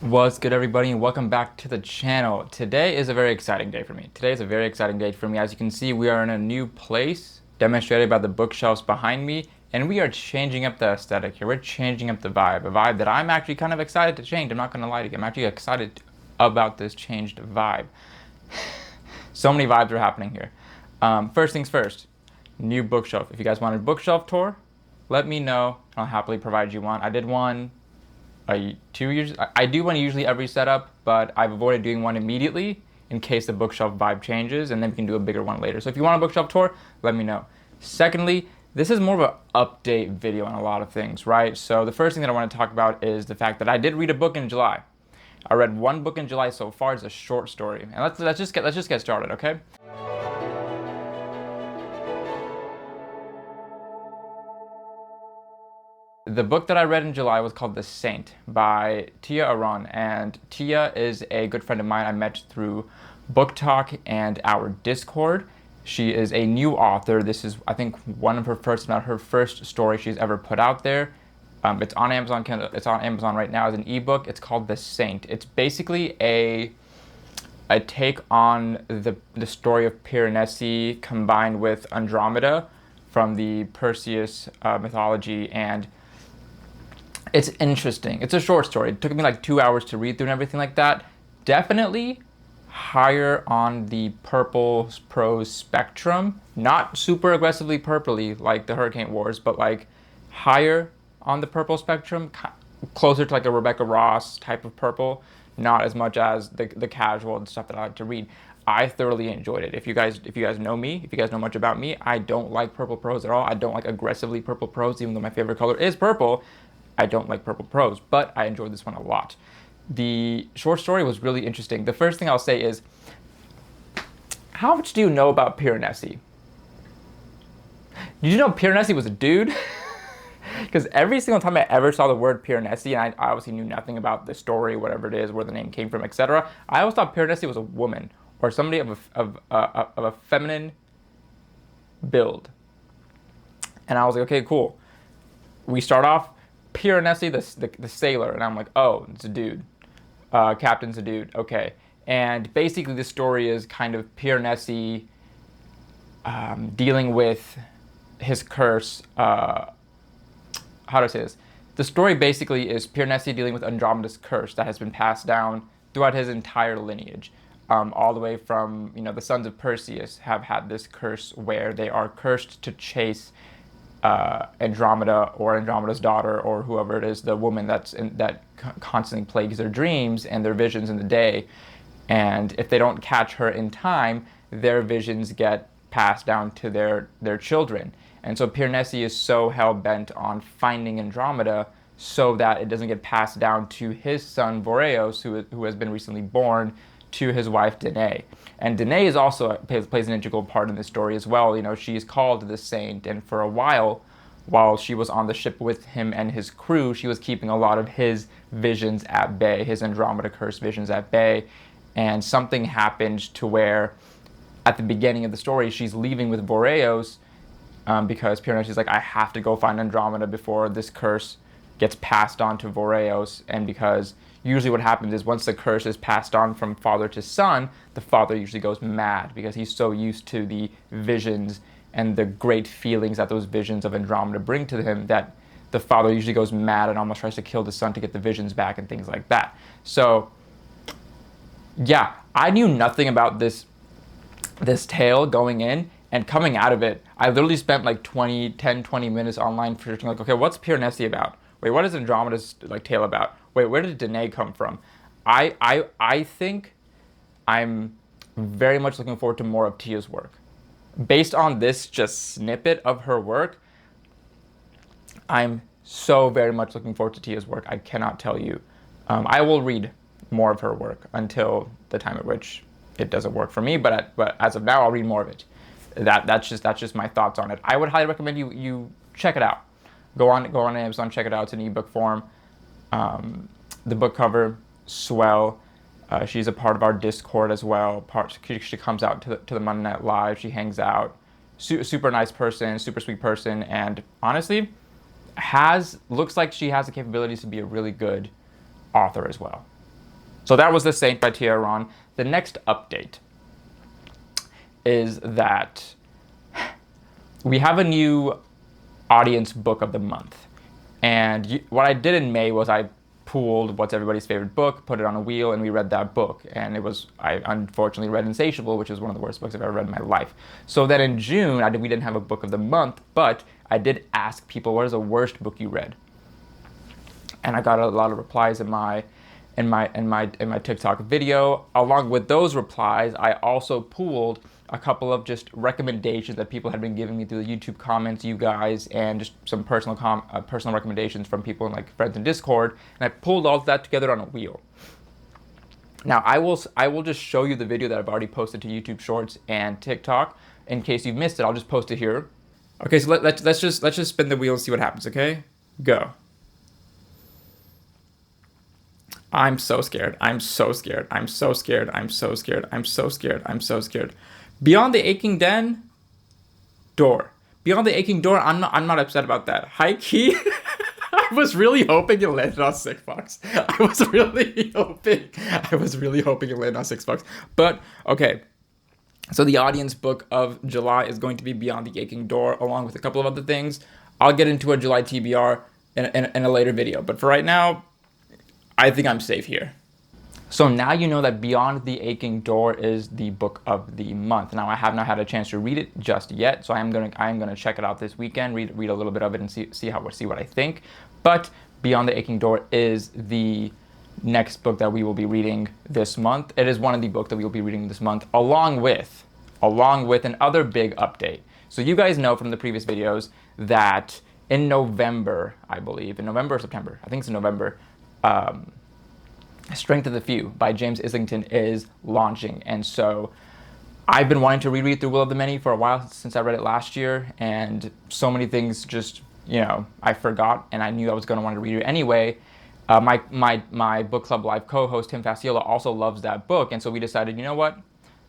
What's good, everybody, and welcome back to the channel. Today is a very exciting day for me. Today is a very exciting day for me. As you can see, we are in a new place, demonstrated by the bookshelves behind me, and we are changing up the aesthetic here. We're changing up the vibe, a vibe that I'm actually kind of excited to change. I'm not going to lie to you. I'm actually excited about this changed vibe. So many vibes are happening here. First things first, new bookshelf. If you guys want a bookshelf tour, let me know. I'll happily provide you one. I did one 2 years. I do one usually every setup, but I've avoided doing one immediately in case the bookshelf vibe changes, and then we can do a bigger one later. So if you want a bookshelf tour, let me know. Secondly, this is more of an update video on a lot of things, right? So the first thing that I want to talk about is the fact that I did read a book in July. I read one book in July so far. It's a short story, and let's just get started, okay? The book that I read in July was called The Saint by Tia Aron, and Tia is a good friend of mine I met through Book Talk and our Discord. She is a new author. This is, I think, one of her first, not her first story she's ever put out there. It's on Amazon. It's on Amazon right now as an ebook. It's called The Saint. It's basically a take on the story of Piranesi combined with Andromeda from the Perseus mythology, and it's interesting. It's a short story. It took me like 2 hours to read through and everything like that. Definitely higher on the purple prose spectrum. Not super aggressively purpley like the Hurricane Wars, but like higher on the purple spectrum, closer to like a Rebecca Ross type of purple. Not as much as the casual and stuff that I like to read. I thoroughly enjoyed it. If you guys know me, if you guys know much about me, I don't like purple prose at all. I don't like aggressively purple prose, even though my favorite color is purple. I don't like purple prose, but I enjoyed this one a lot. The short story was really interesting. The first thing I'll say is, how much do you know about Piranesi? Did you know Piranesi was a dude? Because every single time I ever saw the word Piranesi, and I obviously knew nothing about the story, whatever it is, where the name came from, etc., I always thought Piranesi was a woman or somebody of a feminine build. And I was like, okay, cool. We start off Piranesi, the sailor, and I'm like, oh, it's a dude. Captain's a dude. Okay. And basically, the story is kind of Piranesi dealing with his curse. How do I say this? The story basically is Piranesi dealing with Andromeda's curse that has been passed down throughout his entire lineage. All the way from, the sons of Perseus have had this curse where they are cursed to chase Andromeda or Andromeda's daughter or whoever it is, the woman that constantly plagues their dreams and their visions in the day. And if they don't catch her in time, their visions get passed down to their children. And so Piranesi is so hell-bent on finding Andromeda so that it doesn't get passed down to his son Boreas, who has been recently born, to his wife Danae. And Danae is also plays an integral part in this story as well. She is called the Saint, and for a while she was on the ship with him and his crew, she was keeping a lot of his visions at bay, his Andromeda curse visions at bay. And something happened to where, at the beginning of the story, she's leaving with Boreas because Piranesi is like, I have to go find Andromeda before this curse gets passed on to Boreas. And because usually what happens is once the curse is passed on from father to son, the father usually goes mad because he's so used to the visions and the great feelings that those visions of Andromeda bring to him that the father usually goes mad and almost tries to kill the son to get the visions back and things like that. So yeah, I knew nothing about this tale going in, and coming out of it, I literally spent like 20 minutes online searching, like, okay, what's Piranesi about? Wait, what is Andromeda's tale about? Wait, where did Danae come from? I think I'm very much looking forward to more of Tia's work. Based on this just snippet of her work, I'm so very much looking forward to Tia's work. I cannot tell you. I will read more of her work until the time at which it doesn't work for me. But as of now, I'll read more of it. That's just my thoughts on it. I would highly recommend you check it out. Go on Amazon, check it out. It's in ebook form. The book cover, swell. She's a part of our Discord as well. She comes out to the Monday Night Live. She hangs out. Super nice person, super sweet person, and honestly, looks like she has the capabilities to be a really good author as well. So that was The Saint by Tia Ron. The next update is that we have a new audience book of the month. And what I did in May was I pooled what's everybody's favorite book, put it on a wheel, and we read that book. And I unfortunately read Insatiable, which is one of the worst books I've ever read in my life. So then in June, we didn't have a book of the month, but I did ask people, what is the worst book you read? And I got a lot of replies in my TikTok video. Along with those replies, I also pooled a couple of just recommendations that people had been giving me through the YouTube comments, you guys, and just some personal recommendations from people in like friends in Discord. And I pulled all of that together on a wheel. Now I will just show you the video that I've already posted to YouTube Shorts and TikTok. In case you've missed it, I'll just post it here. Okay, so let's just spin the wheel and see what happens. Okay, go. I'm so scared. I'm so scared. I'm so scared. I'm so scared. I'm so scared. I'm so scared. Beyond the Aching Door. Beyond the Aching Door, I'm not upset about that. High key, I was really hoping it landed on $6. I was really hoping it landed on $6. But okay. So the audience book of July is going to be Beyond the Aching Door, along with a couple of other things. I'll get into a July TBR in a later video. But for right now, I think I'm safe here. So now you know that Beyond the Aching Door is the book of the month. Now I have not had a chance to read it just yet, so I am gonna check it out this weekend, read a little bit of it, and see what I think. But Beyond the Aching Door is the next book that we will be reading this month. It is one of the books that we will be reading this month, along with another big update. So you guys know from the previous videos that in November, I believe, in November or September, I think it's in November, Strength of the Few by James Islington is launching. And so I've been wanting to reread through Will of the Many for a while, since I read it last year, and so many things just, I forgot, and I knew I was going to want to read it anyway. My book club live co-host Tim Fasciola also loves that book, and so we decided, you know what,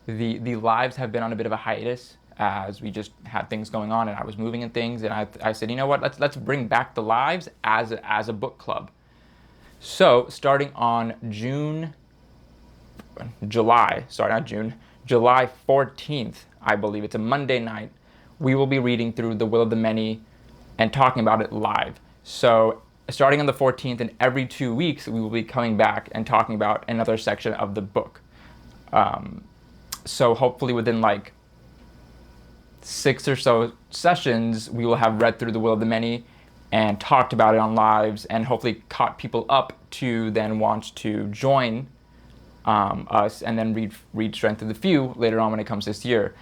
the lives have been on a bit of a hiatus as we just had things going on, and I was moving and things, and I said, you know what, let's bring back the lives as a book club. So starting on July 14th, I believe, it's a Monday night, we will be reading through The Will of the Many and talking about it live. So starting on the 14th, and every 2 weeks, we will be coming back and talking about another section of the book. So hopefully within like 6 or so sessions, we will have read through The Will of the Many and talked about it on lives, and hopefully caught people up to then want to join us and then read Strength of the Few later on when it comes this year.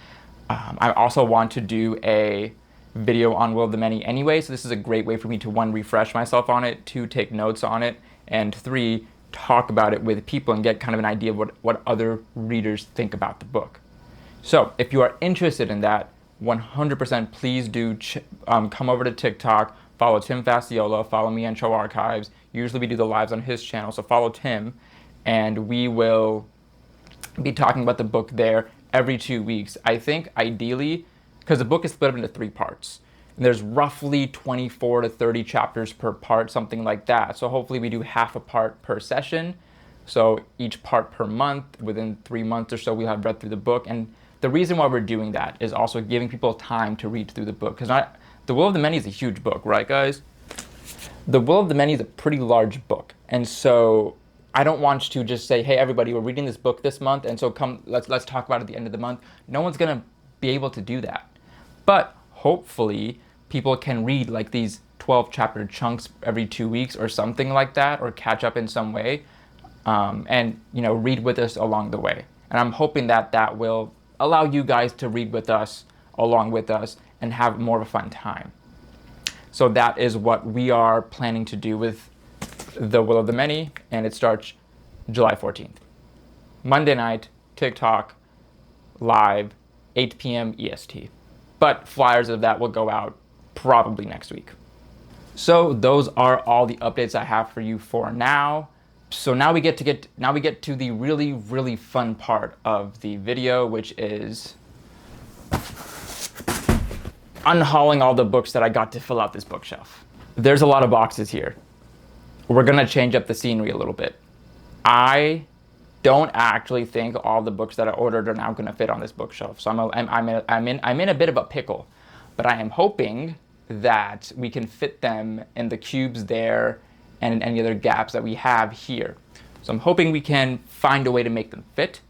I also want to do a video on Will of the Many anyway, so this is a great way for me to 1, refresh myself on it, 2, take notes on it, and 3, talk about it with people and get kind of an idea of what other readers think about the book. So if you are interested in that, 100% please do come over to TikTok, follow Tim Fasciola, follow me on EntroArchives. Usually we do the lives on his channel, so follow Tim, and we will be talking about the book there every 2 weeks. I think ideally, because the book is split up into 3 parts, and there's roughly 24 to 30 chapters per part, something like that. So hopefully we do half a part per session. So each part per month, within 3 months or so, we'll have read through the book. And the reason why we're doing that is also giving people time to read through the book, because The Will of the Many is a huge book, right, guys? The Will of the Many is a pretty large book, and so I don't want to just say, hey, everybody, we're reading this book this month, and so come, let's talk about it at the end of the month. No one's gonna be able to do that. But hopefully, people can read like these 12-chapter chunks every 2 weeks or something like that, or catch up in some way, and read with us along the way. And I'm hoping that will allow you guys to read with us, along with us, and have more of a fun time. So that is what we are planning to do with The Will of the Many, and it starts July 14th. Monday night, TikTok, live, 8 p.m. EST. But flyers of that will go out probably next week. So those are all the updates I have for you for now. So now we get to the really, really fun part of the video, which is unhauling all the books that I got to fill out this bookshelf. There's a lot of boxes here. We're gonna change up the scenery a little bit. I don't actually think all the books that I ordered are now going to fit on this bookshelf. So I'm in a bit of a pickle, but I am hoping that we can fit them in the cubes there and in any other gaps that we have here. So I'm hoping we can find a way to make them fit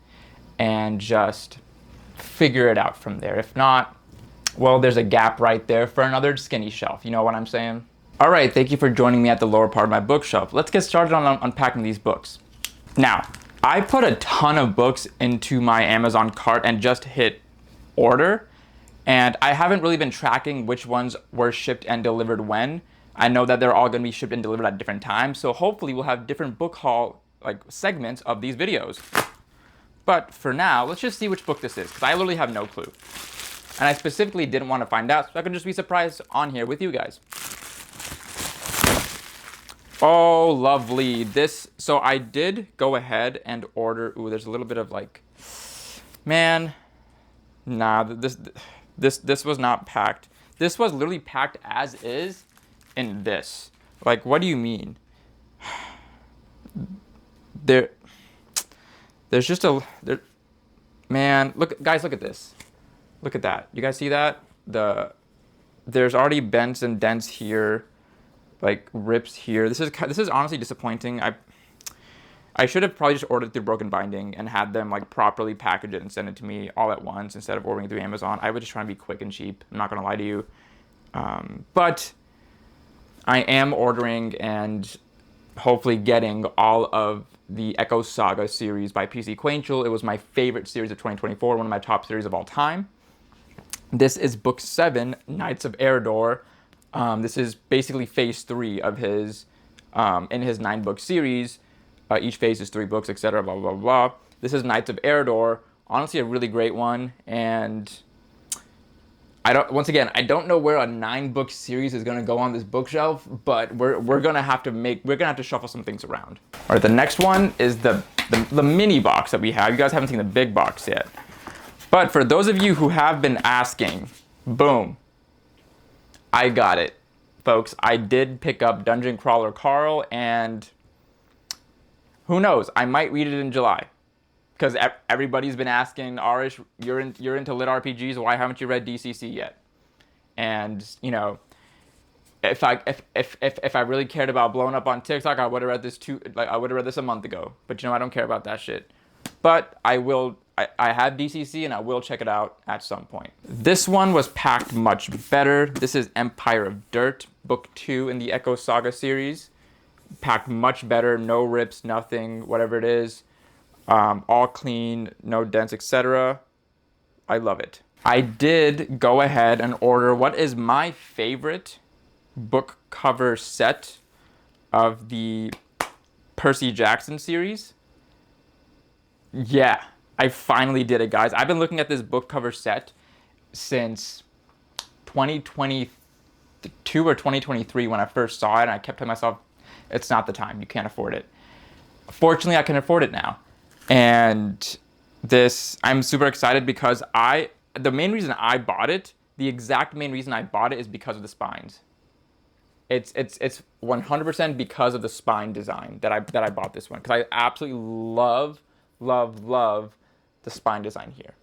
and just figure it out from there. If not, well, there's a gap right there for another skinny shelf. You know what I'm saying? All right, thank you for joining me at the lower part of my bookshelf. Let's get started on unpacking these books. Now, I put a ton of books into my Amazon cart and just hit order. And I haven't really been tracking which ones were shipped and delivered when. I know that they're all going to be shipped and delivered at different times. So hopefully we'll have different book haul segments of these videos. But for now, let's just see which book this is, because I literally have no clue. And I specifically didn't want to find out, so I could just be surprised on here with you guys. Oh, lovely. So I did go ahead and order, ooh, there's a little bit of man, nah, this was not packed. This was literally packed as is in this. What do you mean? There's just man, guys, look at this. Look at that. You guys see that? There's already bends and dents here, rips here. This is honestly disappointing. I should have probably just ordered through Broken Binding and had them properly package it and send it to me all at once instead of ordering through Amazon. I was just trying to be quick and cheap. I'm not gonna lie to you. But I am ordering and hopefully getting all of the Echo Saga series by PC Quainchel. It was my favorite series of 2024, one of my top series of all time. This is book 7, Knights of Eredor. This is basically phase 3 of his, in his 9-book series. Each phase is 3 books, etc. Blah, blah, blah. This is Knights of Eredor. Honestly, a really great one. And I don't know where a 9-book series is gonna go on this bookshelf, but we're gonna have to shuffle some things around. All right, the next one is the mini box that we have. You guys haven't seen the big box yet. But for those of you who have been asking, boom, I got it, folks. I did pick up Dungeon Crawler Carl, and who knows, I might read it in July. Because everybody's been asking, Arish, you're into lit RPGs, why haven't you read DCC yet? And if I really cared about blowing up on TikTok, I would have read this a month ago. But I don't care about that shit. But I will. I have DCC and I will check it out at some point. This one was packed much better. This is Empire of Dirt, book 2 in the Echo Saga series. Packed much better, no rips, nothing, whatever it is. All clean, no dents, etc. I love it. I did go ahead and order what is my favorite book cover set of the Percy Jackson series. Yeah, I finally did it, guys. I've been looking at this book cover set since 2022 or 2023 when I first saw it, and I kept telling myself, it's not the time, you can't afford it. Fortunately, I can afford it now. And I'm super excited because the main reason I bought it, the exact main reason I bought it is because of the spines. It's 100% because of the spine design that I bought this one, because I absolutely love the spine design here.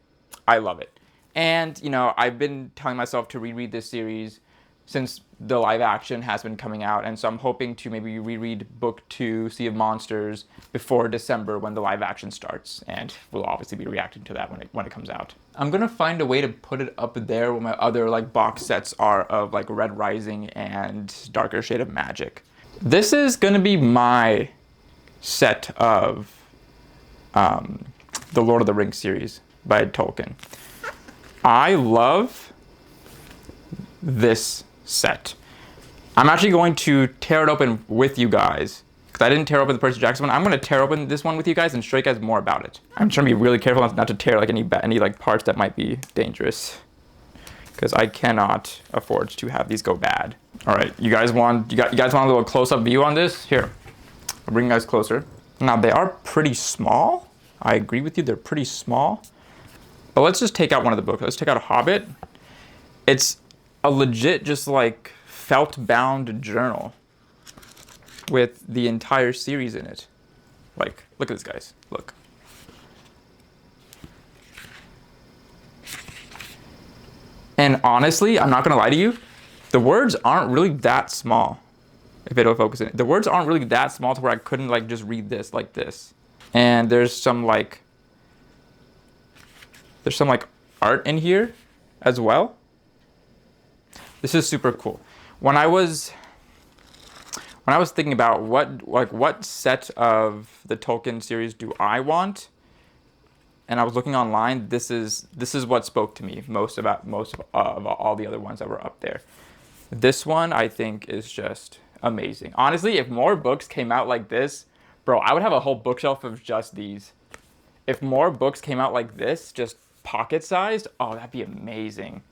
I love it. And, I've been telling myself to reread this series since the live action has been coming out, and so I'm hoping to maybe reread book 2, Sea of Monsters, before December when the live action starts, and we'll obviously be reacting to that when it comes out. I'm gonna find a way to put it up there where my other box sets are of Red Rising and Darker Shade of Magic. This is gonna be my set of the Lord of the Rings series by Tolkien. I love this set. I'm actually going to tear it open with you guys, because I didn't tear open the Percy Jackson one. I'm going to tear open this one with you guys and show you guys more about it. I'm trying to be really careful not to tear any parts that might be dangerous, because I cannot afford to have these go bad. All right, you guys want a little close-up view on this? Here, I'll bring you guys closer. Now they are pretty small. I agree with you, they're pretty small. But let's just take out one of the books. Let's take out a Hobbit. It's a legit felt bound journal with the entire series in it. Look at this, guys. Look. And honestly, I'm not gonna lie to you, the words aren't really that small. If it'll focus in, the words aren't really that small to where I couldn't like just read this like this. And there's some like art in here as well. This is super cool. When I was thinking about what set of the Tolkien series do I want, and I was looking online, this is what spoke to me most of all the other ones that were up there. This one I think is just amazing. Honestly, if more books came out like this, bro, I would have a whole bookshelf of just these. If more books came out like this, just pocket-sized, oh, that'd be amazing.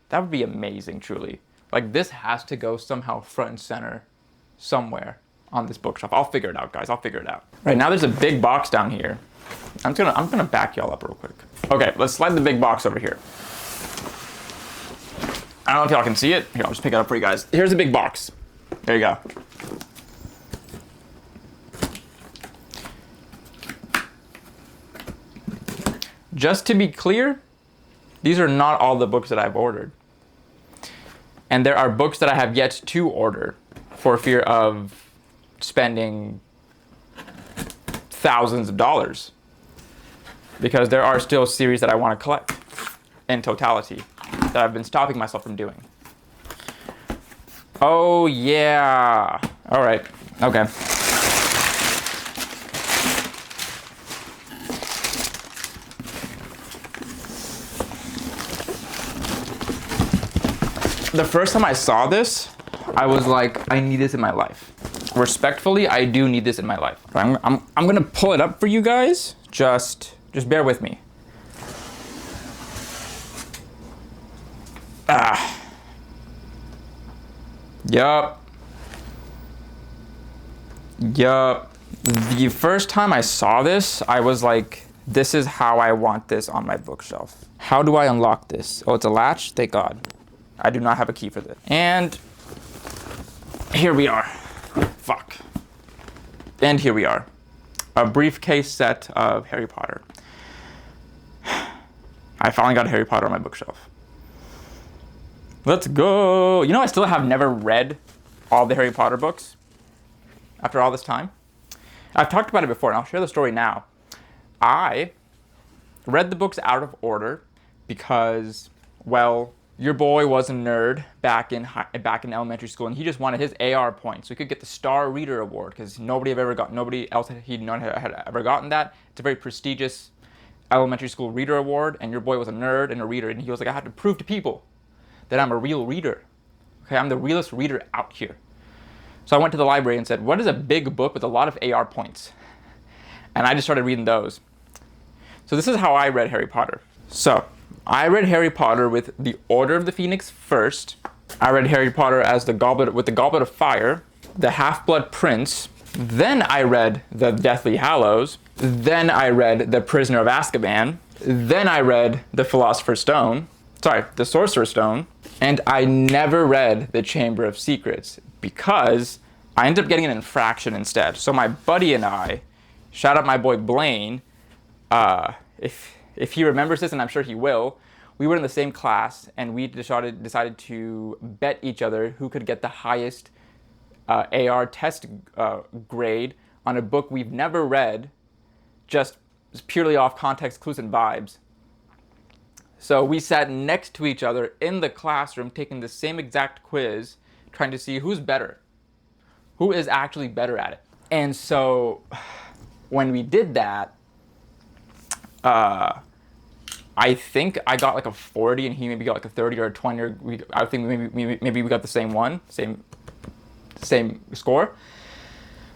That would be amazing, truly. Like, this has to go somehow front and center somewhere on this bookshelf. I'll figure it out, guys. I'll figure it out. Right now, there's a big box down here. I'm gonna back y'all up real quick. Okay, let's slide the big box over here. I don't know if y'all can see it. Here, I'll just pick it up for you guys. Here's the big box. There you go. Just to be clear, these are not all the books that I've ordered. And there are books that I have yet to order for fear of spending thousands of dollars. Because there are still series that I want to collect in totality that I've been stopping myself from doing. Oh yeah. All right. Okay. The first time I saw this, I was like, I need this in my life. Respectfully, I do need this in my life. I'm gonna pull it up for you guys. Just bear with me. Yup. The first time I saw this, I was like, this is how I want this on my bookshelf. How do I unlock this? Oh, it's a latch? Thank God. I do not have a key for this. And here we are. Fuck. And here we are. A briefcase set of Harry Potter. I finally got Harry Potter on my bookshelf. Let's go. You know, I still have never read all the Harry Potter books after all this time. I've talked about it before, and I'll share the story now. I read the books out of order because, well, your boy was a nerd back in elementary school, and he just wanted his AR points so he could get the Star Reader Award because nobody else had ever gotten that. It's a very prestigious elementary school reader award, and your boy was a nerd and a reader, and he was like, I have to prove to people that I'm a real reader. Okay, I'm the realest reader out here. So I went to the library and said, what is a big book with a lot of AR points? And I just started reading those. So this is how I read Harry Potter. So I read Harry Potter with the Order of the Phoenix first. I read Harry Potter as the Goblet of Fire, the Half-Blood Prince. Then I read the Deathly Hallows. Then I read the Prisoner of Azkaban. Then I read the Sorcerer's Stone. And I never read the Chamber of Secrets because I ended up getting an infraction instead. So my buddy and I, shout out my boy Blaine, if he remembers this, and I'm sure he will, we were in the same class, and we decided to bet each other who could get the highest AR test grade on a book we've never read, just purely off context, clues, and vibes. So we sat next to each other in the classroom, taking the same exact quiz, trying to see who's better, who is actually better at it. And so when we did that, I think I got like a 40 and he maybe got like a 30 or a 20, or I think maybe we got the same score.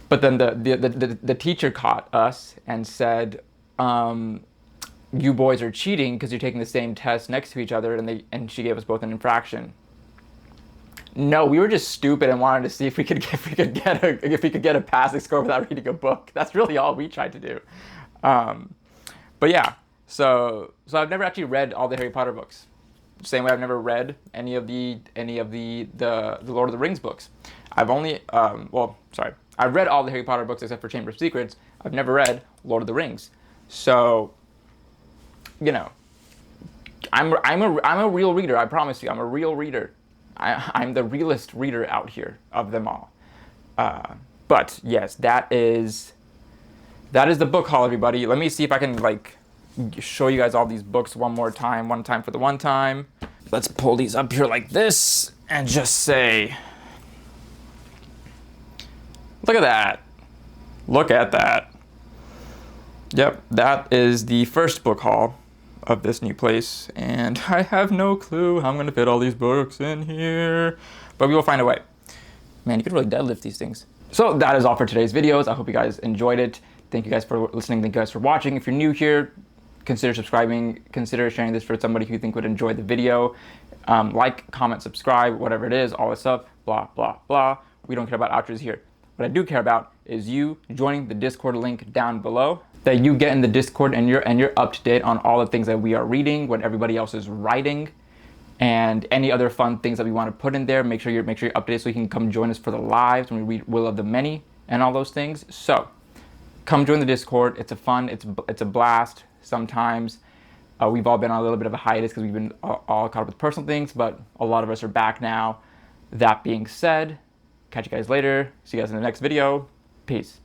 But then the teacher caught us and said, you boys are cheating because you're taking the same test next to each other, and she gave us both an infraction. No, we were just stupid and wanted to see if we could get a passing score without reading a book. That's really all we tried to do. But yeah, so I've never actually read all the Harry Potter books. Same way I've never read any of the Lord of the Rings books. I've read all the Harry Potter books except for Chamber of Secrets. I've never read Lord of the Rings. So, you know, I'm a real reader. I promise you, I'm a real reader. I'm the realest reader out here of them all. But yes, that is the book haul, everybody. Let me see if I can like show you guys all these books one more time. One time for the one time. Let's pull these up here like this and just say, look at that. Look at that. Yep, that is the first book haul of this new place, and I have no clue how I'm gonna fit all these books in here, but we will find a way. Man, you could really deadlift these things. So that is all for today's videos. I hope you guys enjoyed it. Thank you guys for listening. Thank you guys for watching. If you're new here, consider subscribing. Consider sharing this for somebody who you think would enjoy the video. Like, comment, subscribe, whatever it is, all this stuff, blah, blah, blah. We don't care about outros here. What I do care about is you joining the Discord link down below, that you get in the Discord and you're up to date on all the things that we are reading, what everybody else is writing, and any other fun things that we want to put in there. Make sure you're up to date so you can come join us for the lives when we read Will of the Many and all those things. So come join the Discord. It's a blast. Sometimes we've all been on a little bit of a hiatus because we've been all caught up with personal things, but a lot of us are back now. That being said, catch you guys later. See you guys in the next video. Peace.